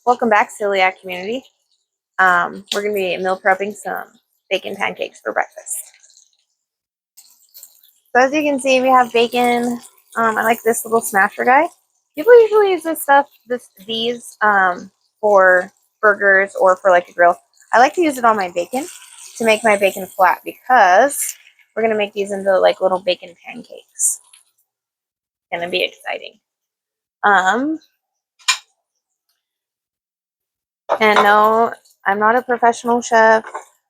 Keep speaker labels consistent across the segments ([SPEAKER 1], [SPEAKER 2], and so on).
[SPEAKER 1] Welcome back, Celiac community. We're going to be meal prepping some bacon pancakes for breakfast. So as you can see, we have bacon. I like this little smasher guy. People usually use these for burgers or for like a grill. I like to use it on my bacon to make my bacon flat because we're going to make these into like little bacon pancakes. It's going to be exciting. And no, I'm not a professional chef.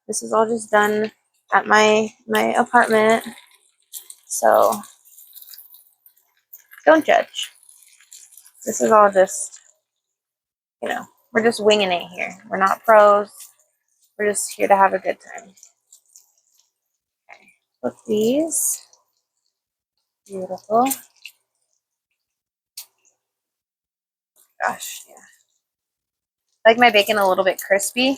[SPEAKER 1] This is all just done at my apartment. So don't judge. This is all just, we're just winging it here. We're not pros. We're just here to have a good time. Okay, put these. Beautiful. Gosh, yeah. I like my bacon a little bit crispy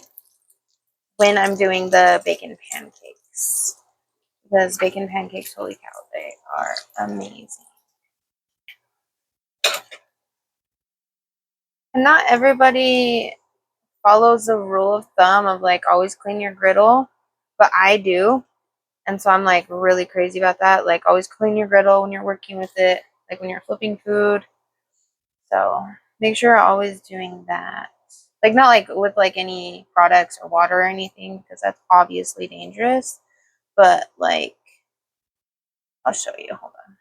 [SPEAKER 1] when I'm doing the bacon pancakes. Because bacon pancakes, holy cow, they are amazing. And not everybody follows the rule of thumb of like always clean your griddle, but I do. And so I'm like really crazy about that. Like always clean your griddle when you're working with it, like when you're flipping food. So make sure you're always doing that. Like not like with like any products or water or anything, because that's obviously dangerous. But like, I'll show you. Hold on.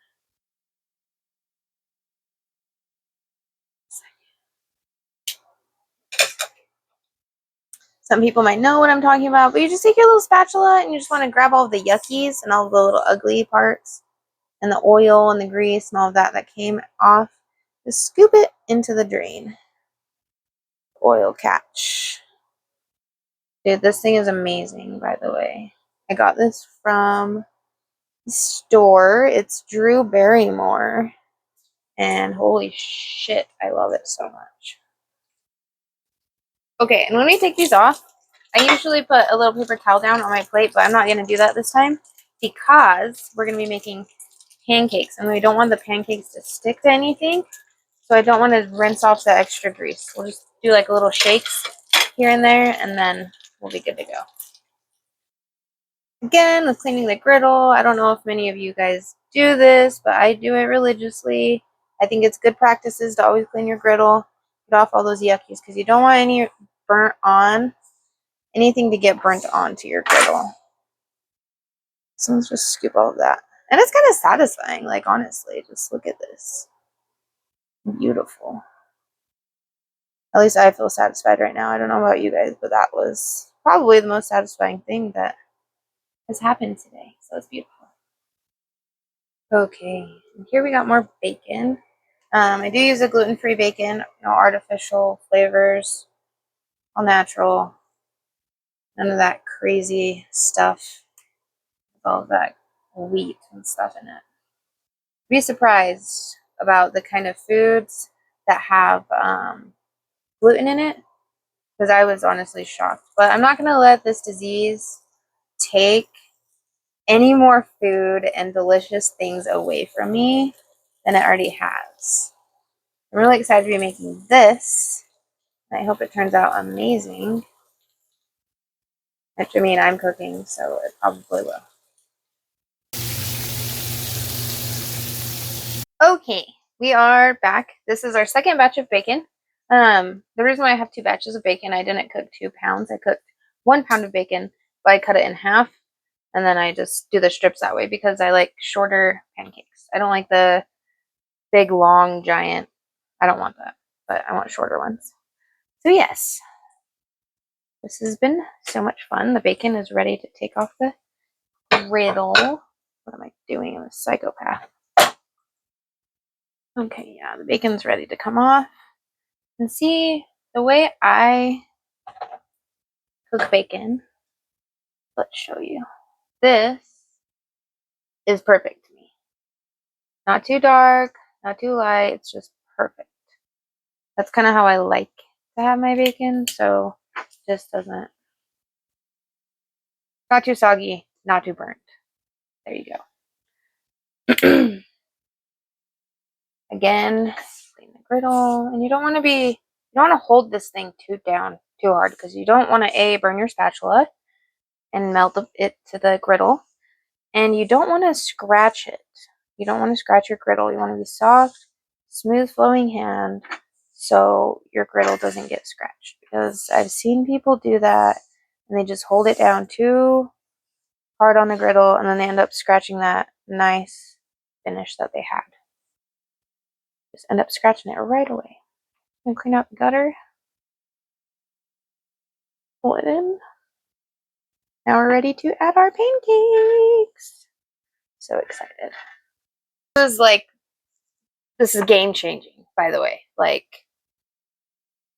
[SPEAKER 1] Some people might know what I'm talking about, but you just take your little spatula and you just want to grab all the yuckies and all the little ugly parts and the oil and the grease and all of that came off. Just scoop it into the drain. Oil catch. Dude, this thing is amazing, by the way. I got this from the store. It's Drew Barrymore. And holy shit, I love it so much. Okay, and when we take these off, I usually put a little paper towel down on my plate, but I'm not going to do that this time because we're going to be making pancakes, and we don't want the pancakes to stick to anything, so I don't want to rinse off the extra grease. We'll just do like little shakes here and there, and then we'll be good to go. Again, with cleaning the griddle, I don't know if many of you guys do this, but I do it religiously. I think it's good practices to always clean your griddle, get off all those yuckies, because you don't want anything to get burnt onto your griddle. So let's just scoop all of that. And it's kind of satisfying, like honestly, just look at this. Beautiful. At least I feel satisfied right now. I don't know about you guys, but that was probably the most satisfying thing that has happened today. So it's beautiful. Okay, and here we got more bacon. I do use a gluten-free bacon, no artificial flavors, all natural. None of that crazy stuff with all of that wheat and stuff in it. Be surprised about the kind of foods that have gluten in it, because I was honestly shocked. But I'm not going to let this disease take any more food and delicious things away from me than it already has. I'm really excited to be making this. I hope it turns out amazing. Which, I mean, I'm cooking, so it probably will. Okay, we are back. This is our second batch of bacon. The reason why I have two batches of bacon, I didn't cook 2 pounds. I cooked 1 pound of bacon, but I cut it in half, and then I just do the strips that way because I like shorter pancakes. I don't like the big, long, giant. I don't want that, but I want shorter ones. So yes, this has been so much fun. The bacon is ready to take off the griddle. What am I doing? I'm a psychopath. Okay, yeah, the bacon's ready to come off. And see, the way I cook bacon, let's show you. This is perfect to me. Not too dark, not too light, it's just perfect. That's kind of how I like to have my bacon, so just doesn't, not too soggy, not too burnt. There you go. Again, clean the griddle, and you don't want to be you don't want to hold this thing too hard because you don't want to burn your spatula and melt it to the griddle, and you don't want to scratch it. You don't want to scratch your griddle. You want to be soft, smooth flowing hand so your griddle doesn't get scratched, because I've seen people do that and they just hold it down too hard on the griddle and then they end up scratching that nice finish that they had. Just end up scratching it right away. And clean out the gutter. Pull it in. Now we're ready to add our pancakes. So excited. This is game changing, by the way. Like,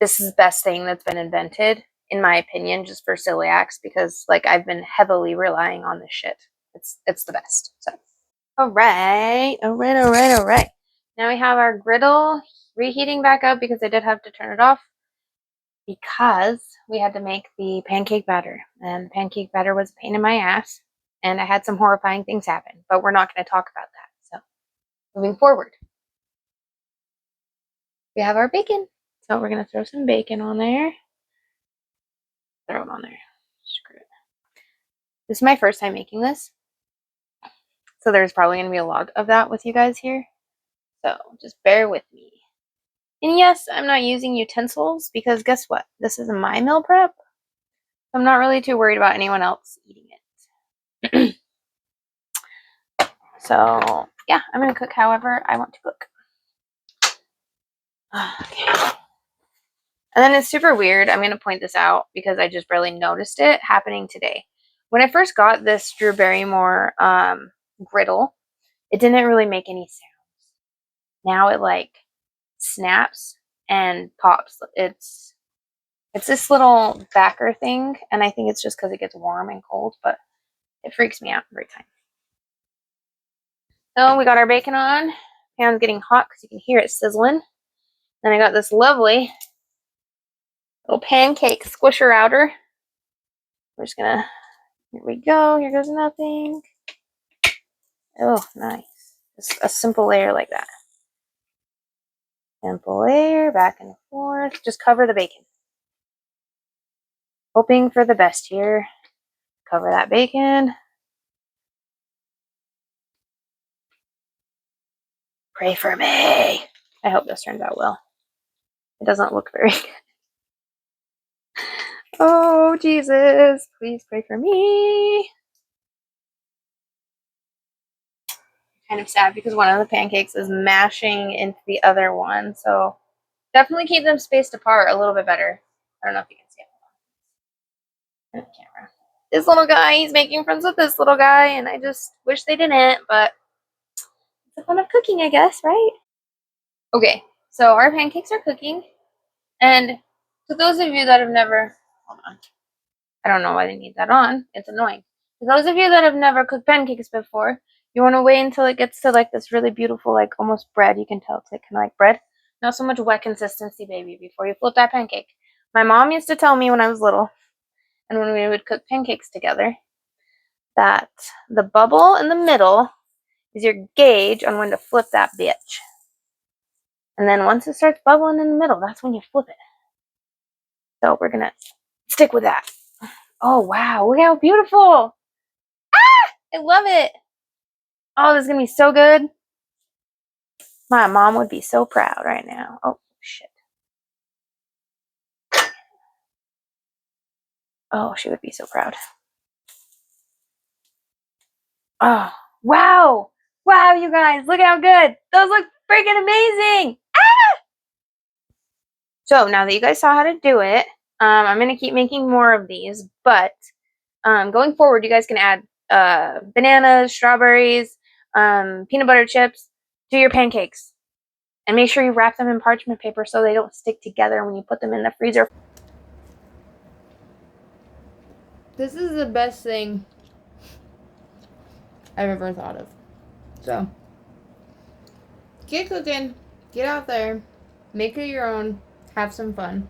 [SPEAKER 1] this is the best thing that's been invented, in my opinion, just for celiacs, because like I've been heavily relying on this shit. It's the best. So all right. Now we have our griddle reheating back up because I did have to turn it off because we had to make the pancake batter, and the pancake batter was a pain in my ass, and I had some horrifying things happen, but we're not going to talk about that. So moving forward, we have our bacon. So we're going to throw some bacon on there. Throw it on there. Screw it. This is my first time making this, so there's probably going to be a lot of that with you guys here. So just bear with me. And yes, I'm not using utensils because guess what? This is my meal prep. I'm not really too worried about anyone else eating it. So yeah, I'm going to cook however I want to cook. Okay. And then it's super weird. I'm going to point this out because I just barely noticed it happening today. When I first got this Drew Barrymore griddle, it didn't really make any sounds. Now it like snaps and pops. It's this little backer thing, and I think it's just because it gets warm and cold, but it freaks me out every time. So we got our bacon on. Pan's getting hot because you can hear it sizzling. Then I got this lovely little pancake squisher outer. We're just gonna, here we go. Here goes nothing. Oh, nice. Just a simple layer like that. Simple layer, back and forth. Just cover the bacon. Hoping for the best here. Cover that bacon. Pray for me. I hope this turns out well. It doesn't look very good. Oh, Jesus. Please pray for me. Kind of sad because one of the pancakes is mashing into the other one. So definitely keep them spaced apart a little bit better. I don't know if you can see it on the camera. This little guy, he's making friends with this little guy, and I just wish they didn't, but it's the fun of cooking, I guess, right? Okay, so our pancakes are cooking, and to those of you that have never, hold on, I don't know why they need that on, it's annoying. For those of you that have never cooked pancakes before, you want to wait until it gets to like this really beautiful, like almost bread. You can tell it's like kind of like bread. Not so much wet consistency, baby, before you flip that pancake. My mom used to tell me when I was little, and when we would cook pancakes together, that the bubble in the middle is your gauge on when to flip that bitch. And then once it starts bubbling in the middle, that's when you flip it. So we're gonna stick with that. Oh wow, look how beautiful! Ah! I love it! Oh, this is gonna be so good. My mom would be so proud right now. Oh shit. Oh, she would be so proud. Oh, wow! Wow, you guys, look how good! Those look freaking amazing! Ah! So now that you guys saw how to do it, I'm going to keep making more of these, but going forward, you guys can add bananas, strawberries, peanut butter chips to your pancakes. And make sure you wrap them in parchment paper so they don't stick together when you put them in the freezer.
[SPEAKER 2] This is the best thing I've ever thought of. So, get cooking, get out there, make it your own, have some fun.